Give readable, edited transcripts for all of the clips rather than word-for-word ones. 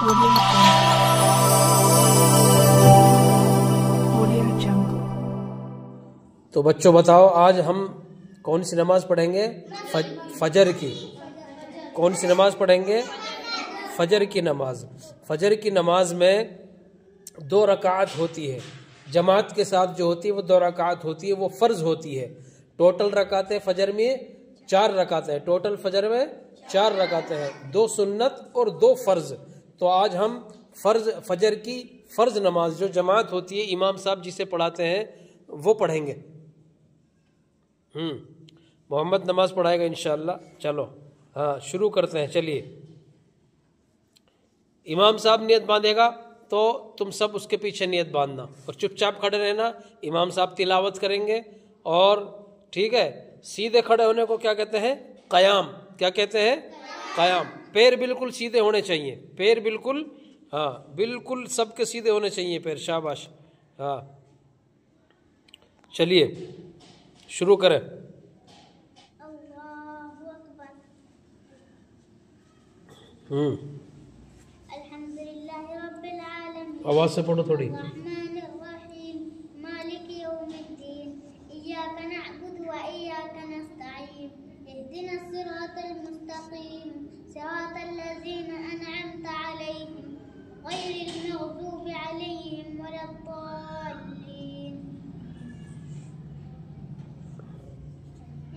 Audio Jungle. तो बच्चों बताओ, आज हम कौन सी नमाज पढ़ेंगे? फजर की। कौन सी नमाज पढ़ेंगे? फजर की नमाज। फजर की नमाज में 2 रकात होती है, जमात के साथ जो होती है वो 2 रकात होती है, वो फ़र्ज होती है। टोटल रकातें फजर में 4 रकातें हैं। टोटल फजर में 4 रकातें हैं, 2 सुन्नत और 2 फ़र्ज। तो आज हम फजर की फ़र्ज नमाज जो जमात होती है, इमाम साहब जिसे पढ़ाते हैं वो पढ़ेंगे। मोहम्मद नमाज पढ़ाएगा इंशाअल्लाह। चलो हाँ शुरू करते हैं। चलिए, इमाम साहब नियत बांधेगा तो तुम सब उसके पीछे नियत बांधना और चुपचाप खड़े रहना। इमाम साहब तिलावत करेंगे और ठीक है, सीधे खड़े होने को क्या कहते हैं? क़याम। क्या कहते हैं? क़याम। पैर बिल्कुल सीधे होने चाहिए, पैर बिल्कुल, हाँ बिल्कुल सबके सीधे होने चाहिए पैर। शाबाश। हाँ चलिए शुरू करें। आवाज से पढ़ो थोड़ी।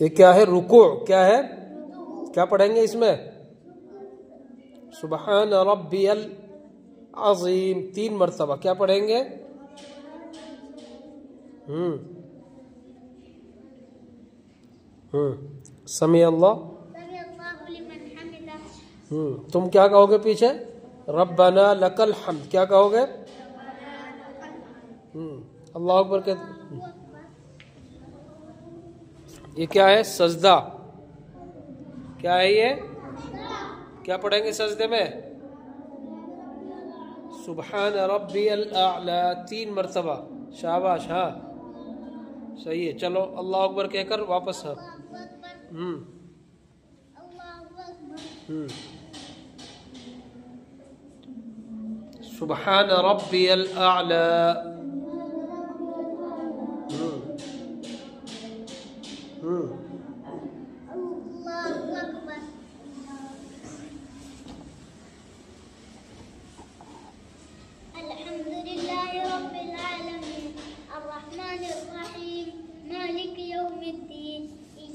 ये क्या है? रुकू। क्या है? क्या पढ़ेंगे इसमें? सुबहान रब्बियल अज़ीम 3 मरतबा। क्या पढ़ेंगे? समी अल्लाह। तुम क्या कहोगे पीछे? रब्बना लकल हम्द। क्या कहोगे? अल्लाह अकबर के। ये क्या है? सजदा। क्या है ये? क्या पढ़ेंगे सजदे में? सुबहान रब्बियल आला 3 मरतबा। शाबाश। हाँ सही है। चलो अल्लाह अकबर कहकर वापस। हाँ सुबहान रब्बियल आला।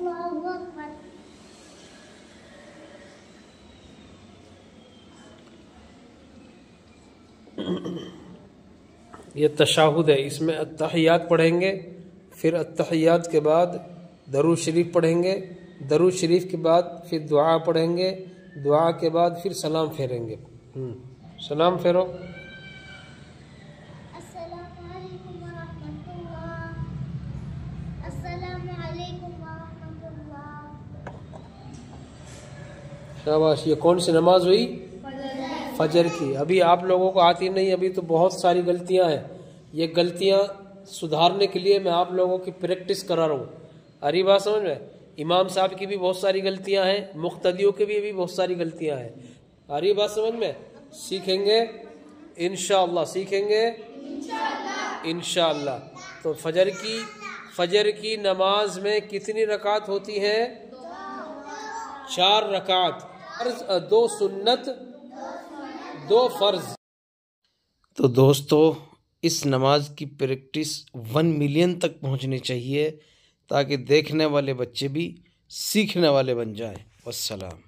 अल्लाहु अकबर। ये तशाहुद है, इसमें अत्तहियात पढ़ेंगे, फिर अत्तहियात के बाद दरूद शरीफ पढ़ेंगे, दरूद शरीफ के बाद फिर दुआ पढ़ेंगे, दुआ के बाद फिर सलाम फेरेंगे। सलाम फेरो। अस्सलामु अलैकुम व रहमतुल्लाह। अस्सलामु अलैकुम व रहमतुल्लाह। शाबाश। ये कौन सी नमाज हुई? फजर की। अभी आप लोगों को आती नहीं, अभी तो बहुत सारी गलतियां हैं। ये गलतियां सुधारने के लिए मैं आप लोगों की प्रैक्टिस करा रहा हूँ। अरे बात समझ में? इमाम साहब की भी बहुत सारी गलतियां हैं, मुक्तदियों की भी बहुत सारी गलतियां हैं। अरे बात समझ में? सीखेंगे इंशाअल्लाह, सीखेंगे इंशाअल्लाह। तो फजर की नमाज में कितनी रकात होती है? 4 रकात, 2 सुन्नत, 2 फर्ज। तो दोस्तों, इस नमाज की प्रैक्टिस 1 मिलियन तक पहुंचनी चाहिए, ताकि देखने वाले बच्चे भी सीखने वाले बन जाएं। वस्सलाम।